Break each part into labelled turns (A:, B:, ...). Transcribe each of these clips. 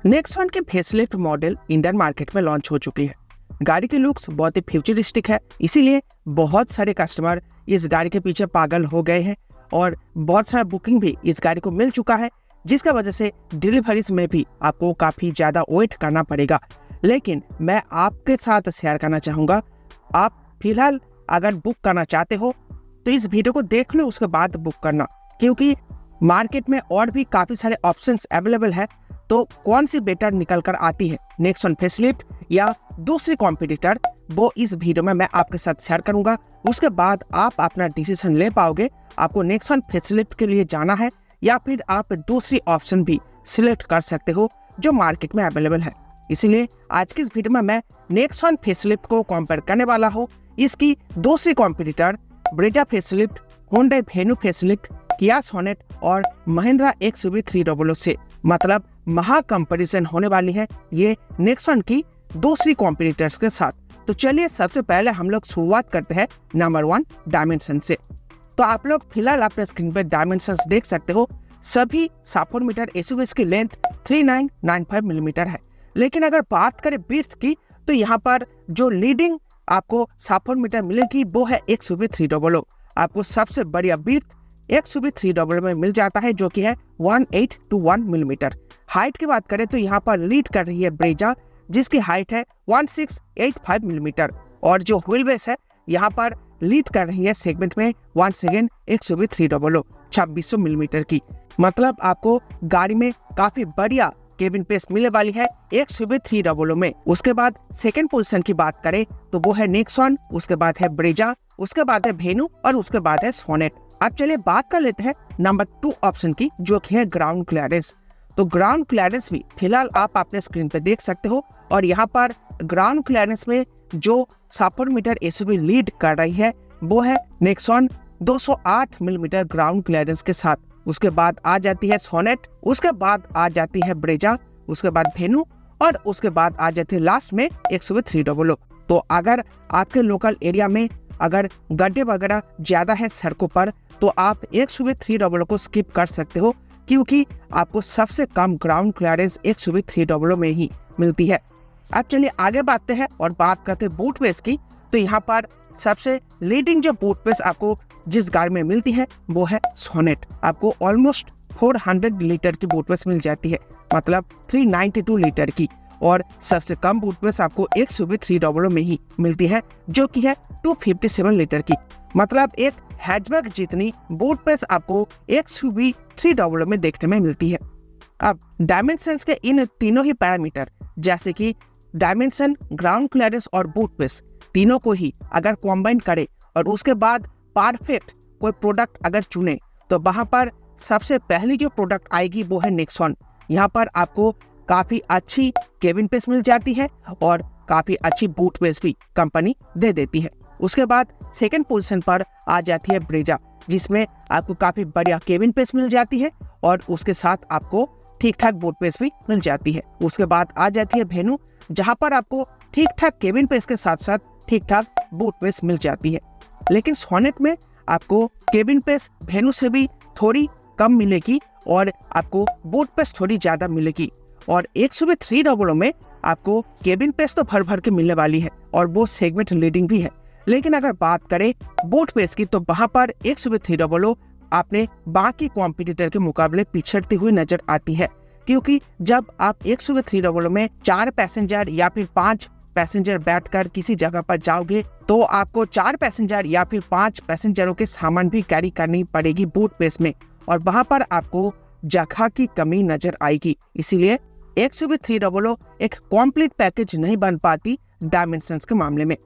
A: Nexon के facelift model Indian market में launch हो चुकी है। गाड़ी की लुक्स बहुत ही फ्यूचरिस्टिक है, इसीलिए बहुत सारे कस्टमर इस गाड़ी के पीछे पागल हो गए हैं और बहुत सारा बुकिंग भी इस गाड़ी को मिल चुका है, जिसका वजह से डिलीवरीज में भी आपको काफ़ी ज़्यादा वेट करना पड़ेगा। लेकिन मैं आपके साथ शेयर करना चाहूँगा, आप फिलहाल अगर बुक करना चाहते हो तो इस वीडियो को देख लो, उसके बाद बुक करना, क्योंकि मार्केट में और भी काफ़ी सारे ऑप्शंस अवेलेबल है। तो कौन सी बेटर निकल कर आती है, नेक्सॉन फेसलिफ्ट या दूसरी कॉम्पिटिटर, वो इस वीडियो में मैं आपके साथ शेयर करूंगा। उसके बाद आप अपना डिसीजन ले पाओगे, आपको नेक्सॉन फेसलिफ्ट के लिए जाना है या फिर आप दूसरी ऑप्शन भी सिलेक्ट कर सकते हो जो मार्केट में अवेलेबल है। इसीलिए आज की इस वीडियो में मैं नेक्सॉन फेसलिफ्ट को कंपेयर करने वाला हूँ इसकी दूसरी competitor Brezza facelift, Honda venue facelift, किया सोनेट और महिंद्रा XUV 300 से। मतलब महा कंपैरिजन होने वाली है ये नेक्सॉन की दूसरी कॉम्पिटिटर्स के साथ। तो चलिए सबसे पहले हम लोग शुरुआत करते हैं नंबर 1 डायमेंशन से। तो आप लोग फिलहाल अपने स्क्रीन पर डायमेंशंस देख सकते हो। सभी 7 मीटर SUVs की लेंथ 3995 मिलीमीटर है। लेकिन अगर बात करें विड्थ की, तो यहाँ पर जो लीडिंग आपको 7 मीटर मिलेगी वो है XUV 300। आपको सबसे बढ़िया विड्थ XUV 300 में मिल जाता है, जो कि है 1821 मिलीमीटर। हाइट की बात करें तो यहाँ पर लीड कर रही है ब्रेजा, जिसकी हाइट है 1685 मिलीमीटर। और जो व्हील बेस है यहाँ पर लीड कर रही है सेगमेंट में वंस अगेन XUV 300 2600 मिलीमीटर की। मतलब आपको गाड़ी में काफी बढ़िया केबिन स्पेस मिलने वाली है XUV 300 में। उसके बाद सेकंड पोजीशन की बात करें तो वो है नेक्सॉन, उसके बाद है ब्रेजा, उसके बाद है वेन्यू और उसके बाद है सोनेट। अब चलिए बात कर लेते हैं नंबर 2 ऑप्शन की, जो कि है ग्राउंड क्लियरेंस। तो ग्राउंड क्लियरेंस भी फिलहाल आप अपने स्क्रीन पे देख सकते हो। और यहाँ पर ग्राउंड क्लियरेंस में जो 7 मीटर SUV लीड कर रही है वो है नेक्सॉन 208 मिलीमीटर ग्राउंड क्लियरेंस के साथ। उसके बाद आ जाती है सोनेट, उसके बाद आ जाती है ब्रेजा, उसके बाद वेन्यू और उसके बाद आ जाती है लास्ट में XUV 300। तो अगर आपके लोकल एरिया में अगर गड्ढे वगैरह ज्यादा है सड़कों पर, तो आप XUV 300 को स्किप कर सकते हो, क्योंकि आपको सबसे कम ग्राउंड क्लियरेंस XUV 300 में ही मिलती है। अब चलिए आगे बढ़ते हैं और बात करते हैं बूट स्पेस की। तो यहाँ पर सबसे लीडिंग जो बूट स्पेस आपको जिस गाड़ी में मिलती है वो है सोनेट। आपको ऑलमोस्ट 400 लीटर की बूट स्पेस मिल जाती है, मतलब 392 लीटर की। और सबसे कम बूट स्पेस आपको XUV 300 में ही मिलती है, जो कि है 257 लीटर की। मतलब एक हैचबैक जितनी बूट स्पेस आपको XUV 300 में देखने में मिलती है। अब डायमेंशंस के इन तीनों ही पैरामीटर, जैसे कि डायमेंशन, ग्राउंड क्लियरेंस और बूट स्पेस, तीनों को ही अगर कॉम्बाइन करे और उसके बाद परफेक्ट कोई प्रोडक्ट अगर चुने, तो वहां पर सबसे पहली जो प्रोडक्ट आएगी वो है नेक्सॉन। यहाँ पर आपको काफी अच्छी केबिन स्पेस मिल जाती है और काफी अच्छी बूट स्पेस भी कंपनी दे देती है। उसके बाद सेकंड पोजीशन पर आ जाती है ब्रेजा, जिसमें आपको काफी बढ़िया केबिन स्पेस मिल जाती है और उसके साथ आपको ठीक ठाक बूट स्पेस भी मिल जाती है। उसके बाद आ जाती है वेन्यू, जहां पर आपको ठीक ठाक केबिन स्पेस के साथ साथ ठीक ठाक बूट स्पेस मिल जाती है। लेकिन सोनेट में आपको केबिन स्पेस वेन्यू से भी थोड़ी कम मिलेगी और आपको बूट स्पेस थोड़ी ज्यादा मिलेगी। और XUV 300 में आपको केबिन स्पेस तो भर भर के मिलने वाली है और वो सेगमेंट लीडिंग भी है। लेकिन अगर बात करें बूट स्पेस की, तो वहां पर XUV 300 आपने बाकी कॉम्पिटिटर के मुकाबले पिछड़ती हुई नजर आती है, क्योंकि जब आप XUV 300 में 4 पैसेंजर या फिर 5 पैसेंजर बैठकर किसी जगह पर जाओगे, तो आपको 4 पैसेंजर या फिर 5 पैसेंजरों के सामान भी कैरी करनी पड़ेगी बूट स्पेस में, और वहां पर आपको जगह की कमी नजर आएगी। इसीलिए XUV 300 एक कॉम्प्लीट पैकेज नहीं बन पाती डायमेंशंस के मामले में।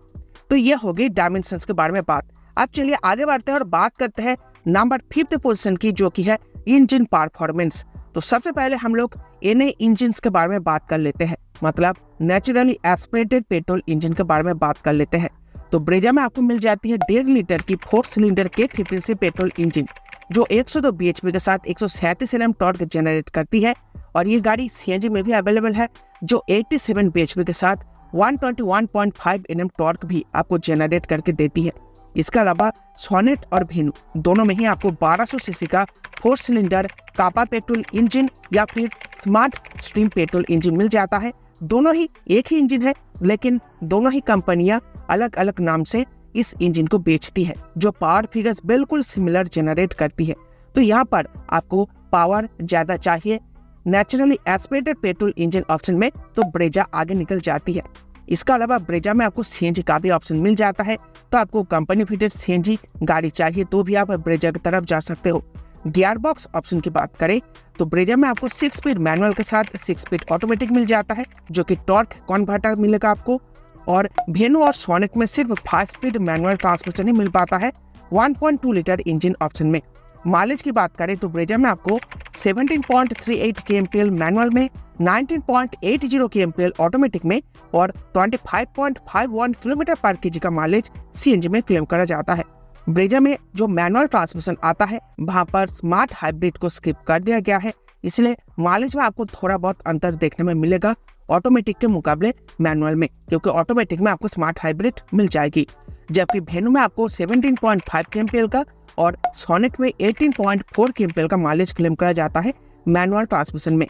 A: तो ये हो गई डायमेंशंस के बारे में बात। अब चलिए आगे बढ़ते हैं और बात करते हैं नंबर 5 पोजीशन की, जो कि है इंजन परफॉर्मेंस। तो सबसे पहले हम लोग NA इंजन के बारे में बात कर लेते हैं, मतलब नेचुरली एस्पिरेटेड पेट्रोल इंजन के बारे में बात कर लेते हैं। तो ब्रेजा में आपको मिल जाती है 1.5 लीटर की 4 सिलेंडर K50 से पेट्रोल इंजन, जो 102 bhp के साथ 137 Nm टॉर्क जनरेट करती है। और ये गाड़ी CNG में भी अवेलेबल है, जो 87 bhp के साथ 121.5 Nm टॉर्क भी आपको जनरेट करके देती है। इसके अलावा सोनेट और भेनु दोनों में ही आपको 1200 सीसी का 4 सिलेंडर कापा पेट्रोल इंजन या फिर स्मार्ट स्ट्रीम पेट्रोल इंजन मिल जाता है। दोनों ही एक ही इंजन है, लेकिन दोनों ही कंपनियां अलग अलग नाम से इस इंजन को बेचती है, जो पावर फिगर्स बिल्कुल सिमिलर जनरेट करती है। तो यहाँ पर आपको पावर ज़्यादा चाहिए naturally aspirated petrol engine option में, तो ब्रेजा आगे निकल जाती है। इसके अलावा ब्रेजा में आपको सीएनजी का भी ऑप्शन मिल जाता है, तो आपको कंपनी फिटेड सीएनजी गाड़ी चाहिए तो भी आप ब्रेजा की तरफ जा सकते हो। गियर बॉक्स ऑप्शन की बात करें तो ब्रेजा में आपको 6 स्पीड मैनुअल के साथ 6 स्पीड ऑटोमेटिक मिल जाता है, जो कि टॉर्क कन्वर्टर मिलेगा आपको। और भेनु और सोनेट में सिर्फ 5 स्पीड मैनुअल ट्रांसमिशन ही मिल पाता है 1.2 लीटर इंजन ऑप्शन में। माइलेज की बात करें तो ब्रेजा में आपको 17.38 kmpl मैनुअल में, 19.80 kmpl ऑटोमेटिक में और 25.51 किलोमीटर पर केजी का माइलेज सीएनजी में क्लेम करा जाता है। ब्रेजा में जो मैनुअल ट्रांसमिशन आता है वहां पर स्मार्ट हाइब्रिड को स्किप कर दिया गया है, इसलिए माइलेज में आपको थोड़ा बहुत अंतर देखने में मिलेगा ऑटोमेटिक के मुकाबले मैनुअल में, क्योंकि ऑटोमेटिक में आपको स्मार्ट हाइब्रिड मिल जाएगी। जबकि भेनु में आपको 17.5 kmpl का और सोनेट में 18.4 kmpl का माइलेज क्लेम करा जाता है मैनुअल ट्रांसमिशन में।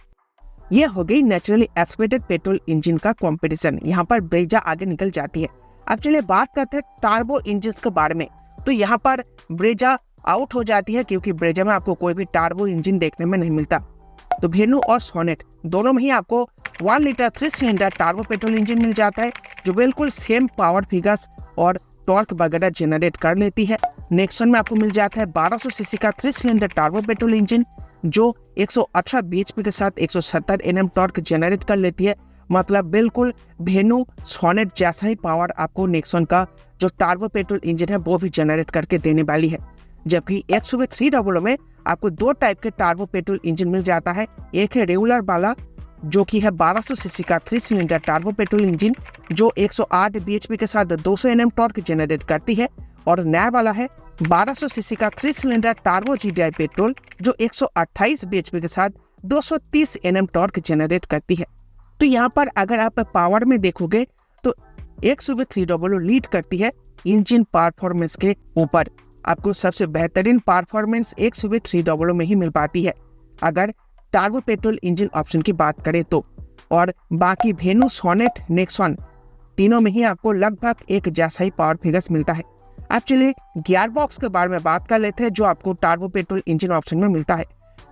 A: यह हो गई नेचुरली एस्पिरेटेड पेट्रोल इंजन का कंपटीशन। यहाँ पर ब्रेजा आगे निकल जाती है। अब चलिए बात करते हैं टार्बो इंजन के बारे में। तो यहाँ पर ब्रेजा आउट हो जाती है, क्योंकि ब्रेजा में आपको कोई भी टार्बो इंजन देखने में नहीं मिलता। तो भेनु और सोनेट दोनों में ही आपको 1 litre 3 cylinder turbo petrol engine मिल जाता है, जो बिल्कुल सेम पावर फिगर्स और टॉर्क वगैरह जनरेट कर लेती है। नेक्सॉन में आपको मिल जाता है 1200 सीसी का 3 सिलेंडर टार्बो पेट्रोल इंजन, जो 118 bhp के साथ 170 Nm टॉर्क जनरेट कर लेती है। मतलब बिल्कुल भेनु सोनेट जैसा ही पावर आपको नेक्सॉन का जो टार्बो पेट्रोल इंजन है वो भी जनरेट करके देने वाली है। जबकि XUV 300 में आपको 2 टाइप के टार्बो पेट्रोल इंजन मिल जाता है। एक है रेगुलर वाला, जो कि है 1200 सीसी का 3 सिलेंडर टार्बो पेट्रोल इंजन, जो 108 bhp के साथ 200 Nm टॉर्क जनरेट करती है। और नया वाला है 1200 सीसी का 3 सिलेंडर टार्बो GDI पेट्रोल, जो 128 bhp के साथ 230 Nm टॉर्क जनरेट करती है। तो यहाँ पर अगर आप पावर में देखोगे तो XUV 300 लीड करती है इंजन परफॉर्मेंस के ऊपर। आपको सबसे बेहतरीन परफॉर्मेंस XUV 300 में ही मिल पाती है अगर टार्बो पेट्रोल इंजन ऑप्शन की बात करें तो। और बाकी भेनु, सोनेट, नेक्सॉन तीनों में ही आपको लगभग एक जैसा ही पावर फिगर्स मिलता है। अब चलिए गियर बॉक्स के बारे में बात कर लेते हैं, जो आपको टार्बो पेट्रोल इंजन ऑप्शन में मिलता है।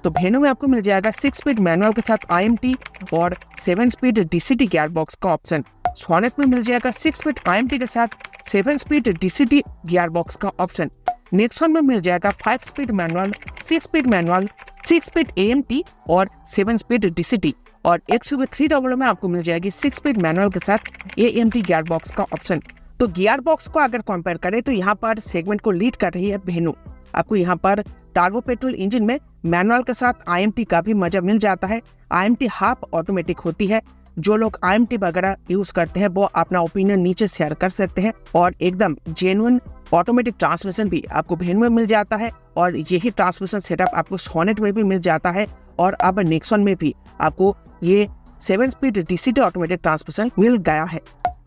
A: तो भेनु में आपको मिल जाएगा 6 स्पीड मैनुअल के साथ IMT और 7 स्पीड DCT गियर बॉक्स का ऑप्शन। सोनेट में मिल जाएगा 6 स्पीड IMT के साथ 7 स्पीड DCT गियर बॉक्स का ऑप्शन। नेक्सॉन में मिल जाएगा 5 speed manual, 6 speed manual, 6 speed AMT और 7 स्पीड DCT। और XUV 300 में आपको मिल जाएगी 6 स्पीड मैनुअल के साथ AMT गियर बॉक्स का ऑप्शन। तो गियर बॉक्स को अगर कंपेयर करें तो यहाँ पर सेगमेंट को लीड कर रही है भेनु। आपको यहाँ पर टार्बो पेट्रोल इंजन में मैनुअल के साथ IMT का भी मजा मिल जाता है। IMT हाफ ऑटोमेटिक होती है। जो लोग IMT वगैरह यूज करते हैं वो अपना ओपिनियन नीचे शेयर कर सकते हैं। और एकदम जेन्युइन ऑटोमेटिक ट्रांसमिशन भी आपको भेनु में मिल जाता है, और यही ट्रांसमिशन सेटअप आपको सोनेट में भी मिल जाता है। और अब नेक्सॉन में भी आपको ये 7 स्पीड DCT ऑटोमेटिक ट्रांसमिशन मिल गया है।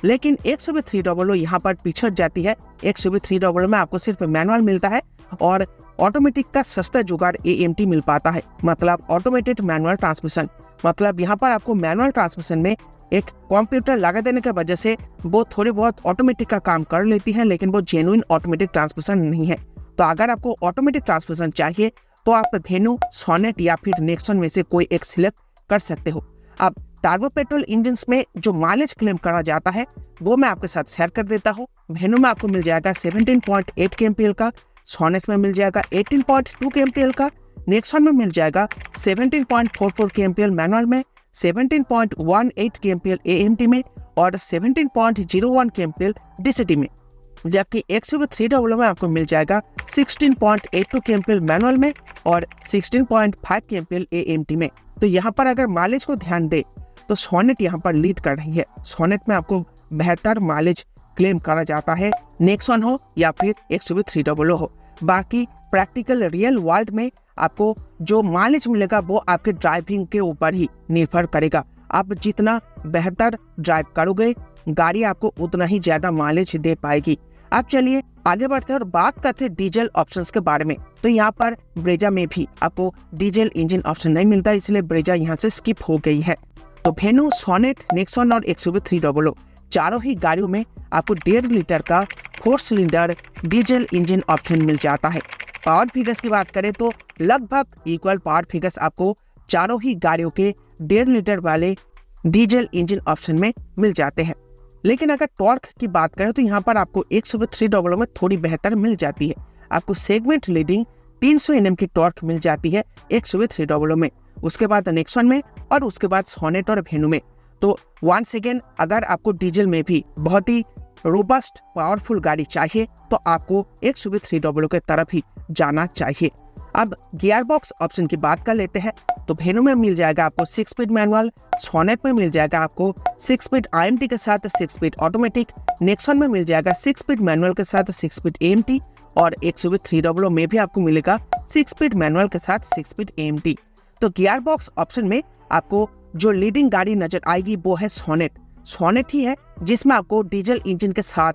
A: लेकिन XUV 300 यहाँ पर पिछड़ जाती है। XUV 300 में आपको सिर्फ मैनुअल मिलता है और ऑटोमेटिक का सस्ता जुगाड़ AMT मिल पाता है, मतलब ऑटोमेटेड मैनुअल ट्रांसमिशन। मतलब यहाँ पर आपको मैनुअल ट्रांसमिशन में एक कंप्यूटर लगा देने की वजह से वो थोड़ी बहुत ऑटोमेटिक का काम कर लेती है, लेकिन वो जेन्युइन ऑटोमेटिक ट्रांसमिशन नहीं है। तो अगर आपको ऑटोमेटिक ट्रांसमिशन चाहिए तो आप भेनु, सोनेट या फिर नेक्सॉन में से कोई एक सिलेक्ट कर सकते हो। अब टार्बो पेट्रोल इंजन में जो माइलेज क्लेम करा जाता है वो मैं आपके साथ शेयर कर देता हूँ। भेनु में आपको मिल जाएगा 17.8 kmpl का, सोनेट में मिल जाएगा 18.2 kmpl का, नेक्सॉन में मिल जाएगा 17.44 kmpl मैनुअल में, 17.18 kmpl AMT में और 17.01 kmpl DCT में। जबकि XUV 300 में आपको मिल जाएगा 16.82 kmpl मैनुअल में और 16.5 kmpl AMT में। तो यहाँ पर अगर माइलेज को ध्यान दे तो सोनेट यहाँ पर लीड कर रही है। सोनेट में आपको बेहतर माइलेज क्लेम करा जाता है, नेक्सॉन हो या फिर XUV 300 हो। बाकी प्रैक्टिकल रियल वर्ल्ड में आपको जो माइलेज मिलेगा वो आपके ड्राइविंग के ऊपर ही निर्भर करेगा। आप जितना बेहतर ड्राइव करोगे गाड़ी आपको उतना ही ज़्यादा माइलेज दे पाएगी। अब चलिए आगे बढ़ते हैं और बात करते हैं डीजल ऑप्शंस के बारे में। तो यहाँ पर ब्रेजा में भी आपको डीजल इंजन ऑप्शन नहीं मिलता, इसलिए ब्रेजा यहाँ से स्किप हो गई है। तो वेन्यू, सोनेट, नेक्सॉन और XUV 300 चारों ही गाड़ियों में आपको 1.5 लीटर का 4 सिलेंडर डीजल इंजन ऑप्शन मिल जाता है। पावर फिगर्स की बात करें तो लगभग इक्वल पावर फिगर्स आपको चारों ही गाड़ियों के 1.5 लीटर वाले डीजल इंजन ऑप्शन में मिल जाते हैं। लेकिन अगर टॉर्क की बात करें तो यहाँ पर आपको XUV 300 में थोड़ी बेहतर मिल जाती है। आपको सेगमेंट लीडिंग 300 Nm की टॉर्क मिल जाती है XUV 300 में, उसके बाद नेक्सॉन में और उसके बाद सोनेट और वेन्यू में। तो वंस अगेन अगर आपको डीजल में भी बहुत ही रोबस्ट पावरफुल गाड़ी चाहिए तो आपको XUV 300 के तरफ ही जाना चाहिए। अब गियर बॉक्स ऑप्शन की बात कर लेते हैं। तो वेन्यू में मिल जाएगा आपको 6 स्पीड मैनुअल, सोनेट में मिल जाएगा आपको 6 स्पीड IMT के साथ 6 स्पीड ऑटोमेटिक, नेक्सॉन में मिल जाएगा 6 स्पीड मैनुअल के साथ 6 स्पीड AMT और XUV 300 में भी आपको मिलेगा 6 स्पीड मैनुअल के साथ 6 स्पीड AMT। तो गियर बॉक्स ऑप्शन में आपको जो लीडिंग गाड़ी नजर आएगी वो है सोनेट ही है, जिसमें आपको डीजल इंजन के साथ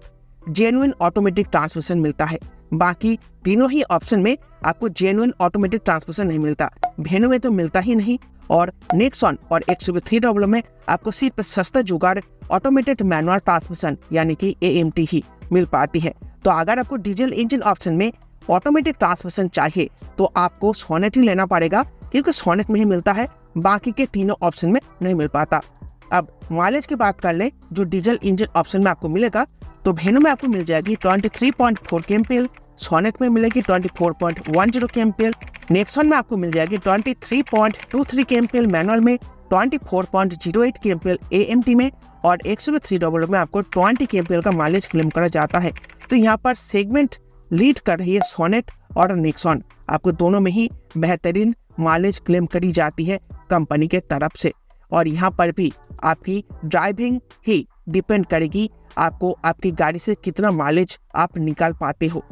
A: जेन्युइन ऑटोमेटिक ट्रांसमिशन मिलता है। बाकी तीनों ही ऑप्शन में आपको जेन्युइन ऑटोमेटिक ट्रांसमिशन नहीं मिलता, वेन्यू में तो मिलता ही नहीं, और नेक्सॉन और XUV 300 में आपको सिर्फ सस्ता जुगाड़ ऑटोमेटेड मैनुअल ट्रांसमिशन यानी कि AMT ही मिल पाती है। तो अगर आपको डीजल इंजन ऑप्शन में ऑटोमेटिक ट्रांसमिशन चाहिए तो आपको सोनेट ही लेना पड़ेगा, क्योंकि सोनेट में ही मिलता है, बाकी के तीनों ऑप्शन में नहीं मिल पाता। अब माइलेज की बात कर ले जो डीजल इंजन ऑप्शन में आपको मिलेगा, तो वेन्यू में आपको मिल जाएगी 23.4 kmpl, सोनेट में मिलेगी 24.10 kmpl, नेक्सॉन में आपको मिल जाएगी 23.23 kmpl मैनुअल में, 24.08 kmpl AMT में और XUV 300 में आपको 20 kmpl का माइलेज क्लेम करा जाता है। तो यहाँ पर सेगमेंट लीड कर रही है सोनेट और नेक्सॉन, आपको दोनों में ही बेहतरीन माइलेज क्लेम करी जाती है कंपनी के तरफ से। और यहाँ पर भी आपकी ड्राइविंग ही डिपेंड करेगी आपको आपकी गाड़ी से कितना माइलेज आप निकाल पाते हो।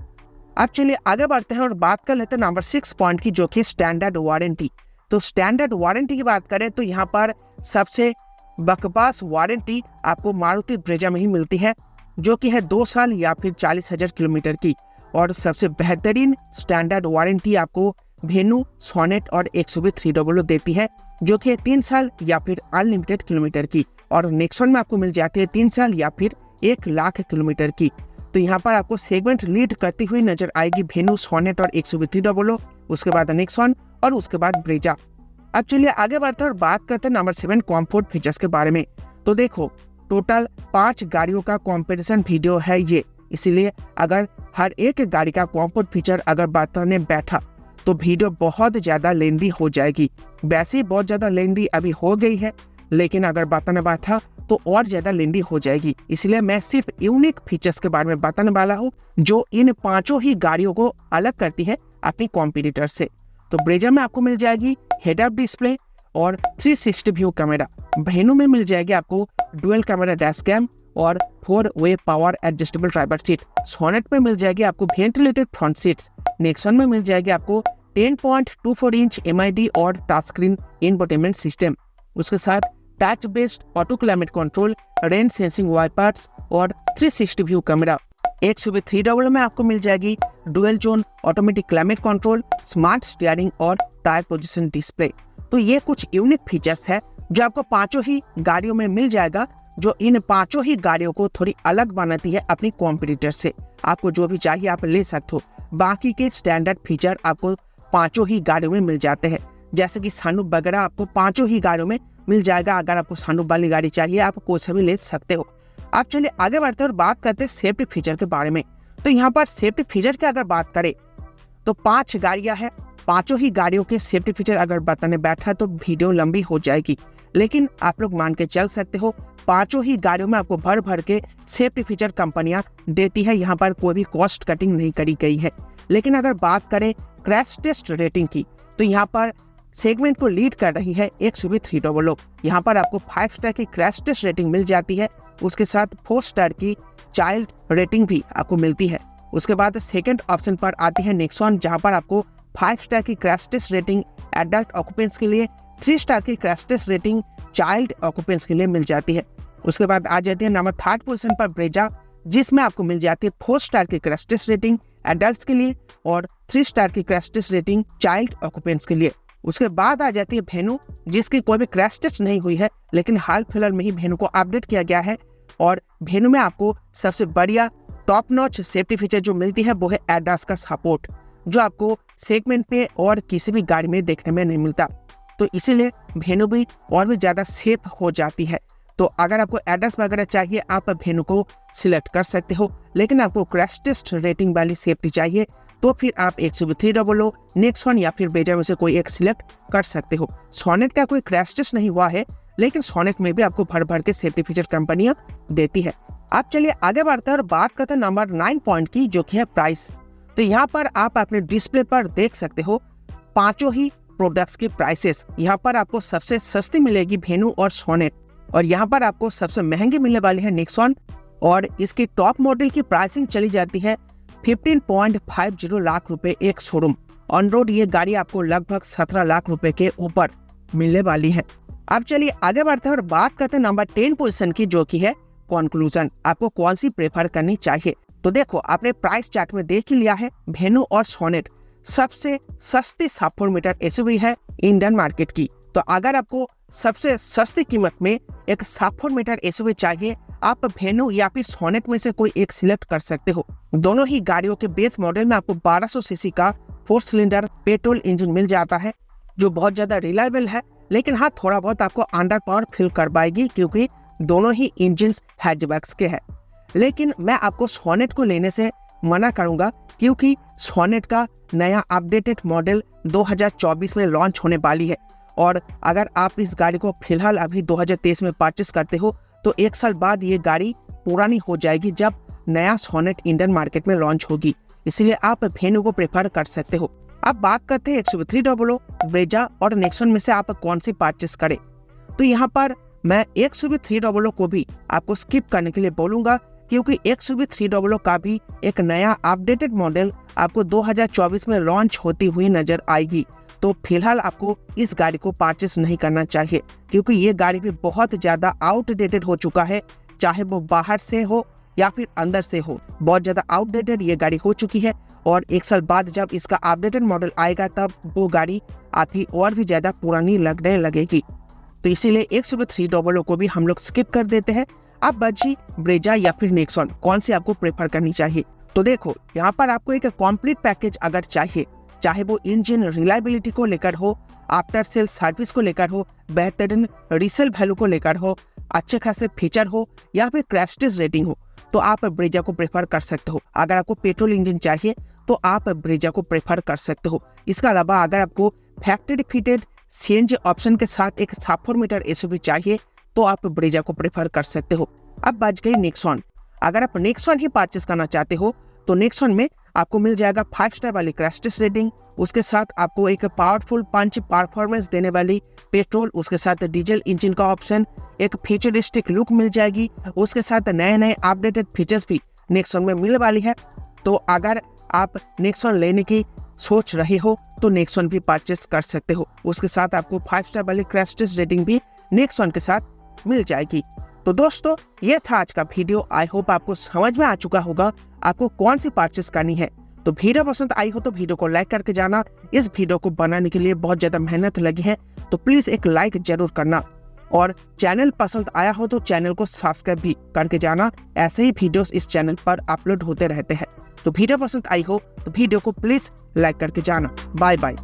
A: अब चलिए आगे बढ़ते हैं और बात कर लेते हैं नंबर 6 पॉइंट की, जो कि स्टैंडर्ड वारंटी। तो स्टैंडर्ड वारंटी की बात करें तो यहाँ पर सबसे बकवास वारंटी आपको मारुति ब्रेजा में ही मिलती है, जो कि है 2 साल या फिर 40,000 किलोमीटर की। और सबसे बेहतरीन स्टैंडर्ड वारंटी आपको वेन्यू, सोनेट और XUV 300 देती है, जो कि 3 साल या फिर अनलिमिटेड किलोमीटर की। और नेक्सॉन में आपको मिल जाती है 3 साल या फिर 1 लाख किलोमीटर की। तो यहाँ पर आपको सेगमेंट लीड करती हुई नजर आएगी वेन्यू, सोनेट और XUV 300, उसके बाद नेक्सॉन और उसके बाद ब्रेजा। अब चलिए आगे बढ़ते हैं और बात करते हैं नंबर 7 कंफर्ट फीचर्स के बारे में। तो देखो टोटल 5 गाड़ियों का कंपैरिजन वीडियो है ये, इसीलिए अगर हर एक गाड़ी का कंफर्ट फीचर अगर बताने बैठा तो वीडियो बहुत ज़्यादा लेंदी हो जाएगी। वैसे ही बहुत ज़्यादा लेंदी अभी हो गई है, लेकिन अगर बताने बैठा तो और ज़्यादा लेंदी हो जाएगी। इसलिए मैं सिर्फ यूनिक फीचर्स के बारे में बताने वाला हूँ जो इन 5 ही गाड़ियों को अलग करती है अपनी कॉम्पिटिटर से। तो ब्रेजा में आपको मिल जाएगी हेड अप डिस्प्ले और 360 व्यू कैमरा, वेन्यू में मिल जाएगी आपको डुअल कैमरा डैश कैम और 4 way power adjustable driver seat, Sonet में मिल जाएगी आपको वेंटिलेटेड फ्रंट सीट्स, नेक्सॉन में मिल जाएगी आपको 10.24 इंच MID और टच स्क्रीन इंफोटेनमेंट सिस्टम, उसके साथ touch based auto climate control, rain sensing wipers और 360 व्यू कैमरा। XUV 300 में आपको मिल जाएगी dual zone automatic climate control, smart steering और टायर पोजीशन डिस्प्ले। तो ये कुछ यूनिक फीचर्स है जो आपको 5 ही गाड़ियों में मिल जाएगा, जो इन 5 ही गाड़ियों को थोड़ी अलग बनाती है अपनी कॉम्पिटिटर से। आपको जो भी चाहिए आप ले सकते हो। बाकी के स्टैंडर्ड फीचर आपको 5 ही गाड़ियों में मिल जाते हैं, जैसे कि सनरूफ वगैरह आपको 5 ही गाड़ियों में मिल जाएगा। अगर आपको सनरूफ वाली गाड़ी चाहिए आप कोई सा भी ले सकते हो। आप चलिए आगे बढ़ते हैं और बात करते हैं सेफ्टी फीचर के बारे में। तो यहाँ पर सेफ्टी फीचर की अगर बात करें तो 5 गाड़ियां हैं, 5 ही गाड़ियों के सेफ्टी फीचर अगर बताने बैठा तो वीडियो लंबी हो जाएगी, लेकिन आप लोग मान के चल सकते हो 5 ही गाड़ियों में आपको भर भर के सेफ्टी फीचर कंपनियां देती है। यहाँ पर कोई भी कॉस्ट कटिंग नहीं करी गई है। लेकिन अगर बात करें क्रैश टेस्ट रेटिंग की तो यहाँ पर सेगमेंट को लीड कर रही है XUV 300। यहाँ पर आपको 5 स्टार की क्रैश टेस्ट रेटिंग मिल जाती है, उसके साथ 4 स्टार की चाइल्ड रेटिंग भी आपको मिलती है। उसके बाद सेकंड ऑप्शन पर आती है नेक्सॉन, जहाँ पर आपको 5 स्टार की crash test rating adult occupants के लिए, 3 स्टार की crash test rating child occupants के लिए मिल जाती है। उसके बाद आ जाती है नंबर 3rd पोजीशन पर ब्रेजा, जिसमें आपको मिल जाती है 4 स्टार की क्रैश टेस्ट रेटिंग एडल्ट्स के लिए और 3 स्टार की crash test rating child occupants के लिए। उसके बाद आ जाती है वेन्यू, जिसकी कोई भी क्रैश टेस्ट नहीं हुई है, लेकिन हाल फिलहाल में ही वेन्यू को अपडेट किया गया है। और वेन्यू में आपको सबसे बढ़िया टॉप नॉच सेफ्टी फीचर जो मिलती है वो है एडास का सपोर्ट, जो आपको सेगमेंट पे और किसी भी गाड़ी में देखने में नहीं मिलता। तो इसीलिए वेन्यू भी और भी ज़्यादा सेफ हो जाती है। तो अगर आपको एडास वगैरह चाहिए आप वेन्यू को सिलेक्ट कर सकते हो, लेकिन आपको क्रैश टेस्ट रेटिंग वाली सेफ्टी चाहिए तो फिर आप XUV300, नेक्सॉन या फिर ब्रेजा में से कोई एक सिलेक्ट कर सकते हो। सोनेट का कोई क्रैश टेस्ट नहीं हुआ है, लेकिन सोनेट में भी आपको भर भर के सेफ्टी फीचर कंपनियां देती है। आप चलिए आगे बढ़ते हैं और बात करते हैं नंबर 9 पॉइंट की, जो कि है प्राइस। तो यहाँ पर आप अपने डिस्प्ले पर देख सकते हो पांचों ही प्रोडक्ट्स की प्राइसेस। यहाँ पर आपको सबसे सस्ती मिलेगी वेन्यू और सोनेट, और यहाँ पर आपको सबसे महंगी मिलने वाली है नेक्सॉन, और इसकी टॉप मॉडल की प्राइसिंग चली जाती है 15.50 लाख रुपए एक शोरूम। ऑन रोड ये गाड़ी आपको लगभग 17 लाख रुपए के ऊपर मिलने वाली है। अब चलिए आगे बढ़ते हैं और बात करते हैं नंबर 10 पोजीशन की, जो कि है कंक्लूजन। आपको कौन सी प्रेफर करनी चाहिए? तो देखो, आपने प्राइस चार्ट में देख ही लिया है, वेन्यू और सोनेट सबसे सस्ती सब 4 मीटर एसयूवी है इंडियन मार्केट की। तो अगर आपको सबसे सस्ती कीमत में एक सब 4 मीटर एसयूवी चाहिए, आप वेन्यू या फिर सोनेट में से कोई एक सिलेक्ट कर सकते हो। दोनों ही गाड़ियों के बेस मॉडल में आपको 1200 सीसी का 4 सिलेंडर पेट्रोल इंजन मिल जाता है, जो बहुत ज्यादा रिलायबल है। लेकिन हाँ, थोड़ा बहुत आपको अंडर पावर फील कर पाएगी, क्योंकि दोनों ही इंजन हैचबैक्स के हैं। लेकिन मैं आपको सोनेट को लेने से मना करूंगा, क्योंकि सोनेट का नया अपडेटेड मॉडल 2024 में लॉन्च होने वाली है, और अगर आप इस गाड़ी को फिलहाल अभी 2023 में परचेस करते हो तो 1 साल बाद ये गाड़ी पुरानी हो जाएगी जब नया सोनेट इंडियन मार्केट में लॉन्च होगी। इसलिए आप वेन्यू को प्रेफर कर सकते हो। अब बात करते हैं XUV300, ब्रेजा और नेक्सॉन में से आप कौन सी परचेस करें। तो यहाँ पर मैं XUV300 को भी आपको स्किप करने के लिए बोलूंगा, क्योंकि XUV300 का भी एक नया अपडेटेड मॉडल आपको 2024 में लॉन्च होती हुई नजर आएगी। तो फिलहाल आपको इस गाड़ी को परचेस नहीं करना चाहिए, क्योंकि ये गाड़ी भी बहुत ज्यादा आउटडेटेड हो चुका है, चाहे वो बाहर से हो या फिर अंदर से हो। बहुत ज्यादा आउटडेटेड ये गाड़ी हो चुकी है, और 1 साल बाद जब इसका अपडेटेड मॉडल आएगा तब वो गाड़ी आपकी और भी ज्यादा पुरानी लगने लगेगी। तो इसीलिए XUV300 को भी हम लोग स्किप कर देते हैं। अब बची ब्रेजा या फिर नेक्सॉन, कौन सी आपको प्रेफर करनी चाहिए। तो देखो, यहाँ पर आपको एक कंप्लीट पैकेज अगर चाहिए, चाहे वो इंजन रिलायबिलिटी को लेकर हो, आफ्टर सेल सर्विस को लेकर हो, बेहतरीन रीसेल वैल्यू को लेकर हो, अच्छे खासे फीचर हो या फिर क्रैश टेस्ट रेटिंग हो, तो आप ब्रेजा को प्रेफर कर सकते हो। अगर आपको पेट्रोल इंजन चाहिए तो आप ब्रेजा को प्रेफर कर सकते हो। इसके अलावा अगर आपको फैक्ट्री फिटेड CNG ऑप्शन के साथ एक सब 4 मीटर एसयूवी चाहिए तो आप ब्रेजा को प्रेफर कर सकते हो। अब बच गई नेक्सॉन। अगर आप नेक्सॉन ही परचेस करना चाहते हो तो नेक्सॉन में आपको मिल जाएगा 5 स्टार वाली क्रैश टेस्ट रेटिंग, उसके साथ आपको एक पावरफुल पंच परफॉर्मेंस देने वाली पेट्रोल, उसके साथ डीजल इंजन का ऑप्शन, एक फ्यूचरिस्टिक लुक मिल जाएगी, उसके साथ नए नए अपडेटेड फीचर्स भी नेक्सॉन में मिलने वाली है। तो अगर आप नेक्सॉन लेने की सोच रहे हो तो नेक्सॉन भी परचेस कर सकते हो। उसके साथ आपको 5 स्टार वाली क्रैश टेस्ट रेटिंग भी नेक्सॉन के साथ मिल जाएगी। तो दोस्तों, ये था आज का वीडियो। आई होप आपको समझ में आ चुका होगा आपको कौन सी परचेस करनी है। तो वीडियो पसंद आई हो तो वीडियो को लाइक करके जाना। इस वीडियो को बनाने के लिए बहुत ज्यादा मेहनत लगी है, तो प्लीज एक लाइक जरूर करना, और चैनल पसंद आया हो तो चैनल को सब्सक्राइब भी करके जाना। ऐसे ही वीडियोस इस चैनल पर अपलोड होते रहते हैं। तो वीडियो पसंद आई हो तो वीडियो को प्लीज लाइक करके जाना। Bye bye.